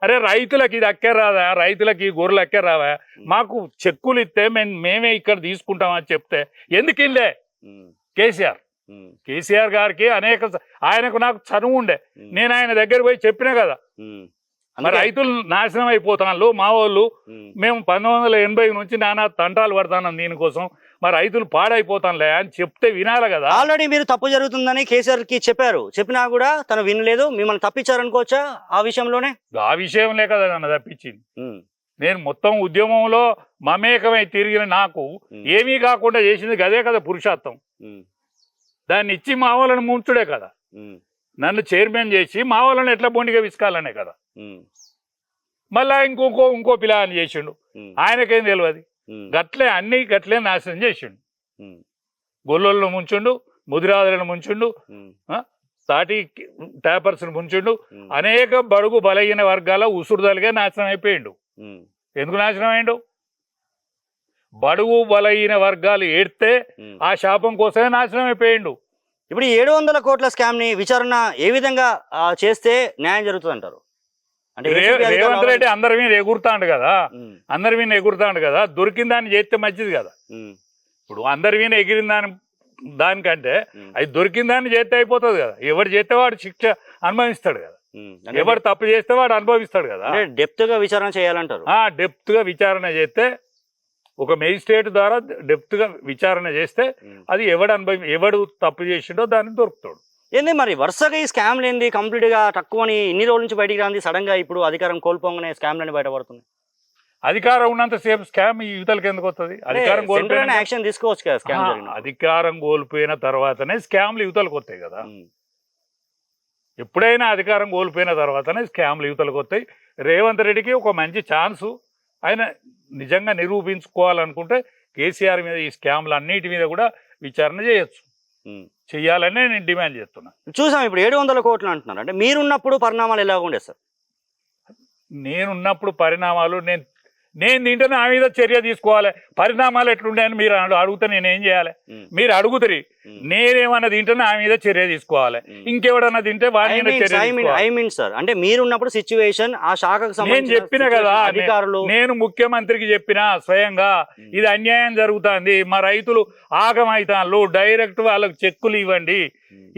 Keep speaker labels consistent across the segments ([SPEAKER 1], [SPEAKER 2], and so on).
[SPEAKER 1] అరే రైతులకు ఇది అక్కే రాదా, రైతులకు ఈ గొర్రెలు అక్కే రావా, మాకు చెక్కులు ఇస్తే మేమే ఇక్కడ తీసుకుంటామని చెప్తే ఎందుకు ఇల్లే కేసీఆర్ గారికి ఆయనకు నాకు చనువు ఉండే, నేను ఆయన దగ్గర పోయి చెప్పినా కదా. మరి రైతులు నాశనం అయిపోతాను మా వాళ్ళు, మేము 1980 నుంచి నానా తంటాలు పడతాను దీనికోసం, మరి రైతులు పాడైపోతానులే అని చెప్తే వినాలి కదా.
[SPEAKER 2] ఆల్రెడీ మీరు తప్పు జరుగుతుందని కేసీఆర్ కి చెప్పారు, చెప్పినా కూడా తను వినలేదు, మిమ్మల్ని తప్పించారనుకోవచ్చా ఆ విషయంలోనే?
[SPEAKER 1] ఆ విషయంలే కదా నన్ను తప్పించింది. నేను మొత్తం ఉద్యమంలో మమేకమై తిరిగిన నాకు ఏమీ కాకుండా చేసింది గదే కదా పురుషార్థం. దాన్ని ఇచ్చి మా వాళ్ళని ముంచుడే కదా, నన్ను చైర్మన్ చేసి మా వాళ్ళని ఎట్లా బొండిగా విసుకాలనే కదా. మళ్ళా ఇంకో పిల్లని చేసిండు, ఆయనకేం తెలియదు. గట్లే నాశనం చేసిండు. గొల్లోళ్ళను ముంచుండు, ముదిరాజులను ముంచుండు, తాటి ట్యాపర్స్ను ముంచుండు, అనేక బడుగు బలహీన వర్గాల ఉసురుదలుగా నాశనం అయిపోయిండు. ఎందుకు నాశనం అయిండు? బడుగు బలహీన వర్గాలు ఏడితే ఆ శాపం కోసమే నాశనం అయిపోయిండు.
[SPEAKER 2] ఇప్పుడు 700 కోట్ల స్కామ్ ని విచారణ ఏ విధంగా చేస్తే న్యాయం జరుగుతుంది అంటారు? అంటే
[SPEAKER 1] రేవంత్ రెడ్డి అందరి మీద ఎగురుతాడు కదా, దొరికిన దాన్ని చేస్తే మంచిది కదా. ఇప్పుడు అందరి మీద ఎగిరిన దానికంటే అది దొరికిన దాన్ని చేస్తే అయిపోతుంది కదా. ఎవరు చేస్తే వాడు శిక్ష అనుభవిస్తాడు కదా, ఎవరు తప్పు చేస్తే వాడు అనుభవిస్తాడు కదా.
[SPEAKER 2] డెప్త్ గా విచారణ చేయాలంటారు.
[SPEAKER 1] డెప్త్ గా విచారణ చేస్తే, ఒక మెజిస్ట్రేట్ ద్వారా డెప్త్ గా విచారణ చేస్తే అది ఎవడు తప్పు చేసిండో దాన్ని దొరుకుతాడు.
[SPEAKER 2] ఏంది మరి వరుసగా ఈ స్కామ్లు ఏంది కంప్లీట్ గా తక్కువని ఇన్ని రోజుల నుంచి బయటికి రాంది, సడన్ గా ఇప్పుడు అధికారం కోల్పోగానే స్కామ్లని బయటపడుతుంది?
[SPEAKER 1] అధికారం ఉన్నంత సేపు స్కామ్ ఈ యువతలకు ఎందుకు వస్తుంది? అధికారం కోల్పోయిన
[SPEAKER 2] యాక్షన్ తీసుకోవచ్చు కదా. స్కామ్
[SPEAKER 1] అధికారం కోల్పోయిన తర్వాతనే స్కామ్లు యువతలకు వస్తాయి కదా. ఎప్పుడైనా అధికారం కోల్పోయిన తర్వాతనే స్కామ్లు యువతలకు వస్తాయి. రేవంత్ రెడ్డికి ఒక మంచి ఛాన్సు, ఆయన నిజంగా నిరూపించుకోవాలనుకుంటే కేసీఆర్ మీద ఈ స్కామ్లు అన్నిటి మీద కూడా విచారణ చేయొచ్చు, చెయ్యాలనే నేను డిమాండ్ చేస్తున్నా.
[SPEAKER 2] చూసాం ఇప్పుడు 700 కోట్లు అంటున్నారు, అంటే మీరున్నప్పుడు పరిణామాలు ఎలా ఉండే సార్?
[SPEAKER 1] నేనున్నప్పుడు పరిణామాలు నేను తింటే నా మీద చర్య తీసుకోవాలి. పరిణామాలు ఎట్లుండాయని మీరు అడిగితే నేనేం చేయాలి? మీరు అడుగుతారు, నేనేమన్నా తింటే నా మీద చర్య తీసుకోవాలి, ఇంకెవడన్నా తింటే
[SPEAKER 2] సార్. అంటే మీరున్నప్పుడు సిచ్యువేషన్ ఆ శాఖకు
[SPEAKER 1] నేను చెప్పిన కదా, నేను ముఖ్యమంత్రికి చెప్పిన స్వయంగా ఇది అన్యాయం జరుగుతుంది, మా రైతులు ఆగమైతాన్లు, డైరెక్ట్ వాళ్ళకు చెక్కులు ఇవ్వండి,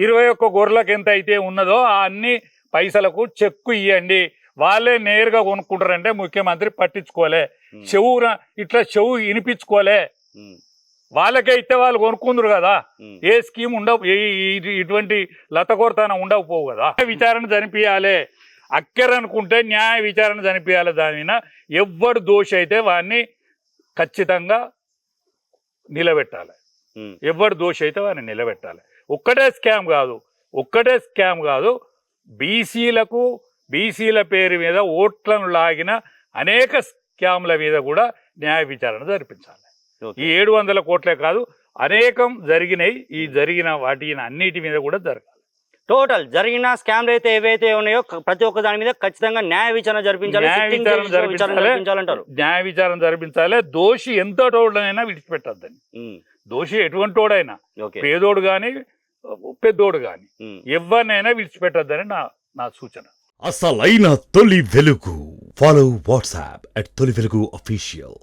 [SPEAKER 1] 21 గొర్రెలకు ఎంత అయితే ఉన్నదో ఆ అన్ని పైసలకు చెక్కు ఇవ్వండి, వాళ్ళే నేరుగా కొనుక్కుంటారంటే ముఖ్యమంత్రి పట్టించుకోలే, చెవు వినిపించుకోలే, వాళ్ళకే ఇస్తే వాళ్ళు కొనుక్కుందరు కదా. ఏ స్కీమ్ ఉండవు, ఇటువంటి లతకొరతనం ఉండకపోవు కదా. విచారణ జరిపియాలి, అక్కరనుకుంటే న్యాయ విచారణ జరిపియాలి. దానిన ఎవ్వడు దోషి అయితే వాడిని ఖచ్చితంగా నిలబెట్టాలి, ఎవ్వడు దోషి అయితే వాడిని నిలబెట్టాలి. ఒక్కటే స్కామ్ కాదు, బీసీల పేరు మీద ఓట్లను లాగిన అనేక స్కామ్ల మీద కూడా న్యాయ విచారణ జరిపించాలి. ఈ 700 కోట్లే కాదు, అనేకం జరిగినాయి. ఈ జరిగిన వాటి అన్నిటి మీద కూడా జరగాలి.
[SPEAKER 2] టోటల్ జరిగిన స్కామ్లు అయితే ఏవైతే ఉన్నాయో ప్రతి ఒక్క దాని మీద ఖచ్చితంగా న్యాయ విచారణ జరిపించాలి.
[SPEAKER 1] న్యాయ విచారణ జరిపించాలి. దోషి ఎంతటోడైనా విడిచిపెట్టద్దని. దోషి ఎటువంటి వాడైనా, పేదోడు గాని పెద్దోడు గాని, ఎవరినైనా విడిచిపెట్టద్దని నా సూచన.
[SPEAKER 3] అసలైన తొలి వెలుగు. ఫాలో వాట్సాప్ @తొలి వెలుగు official.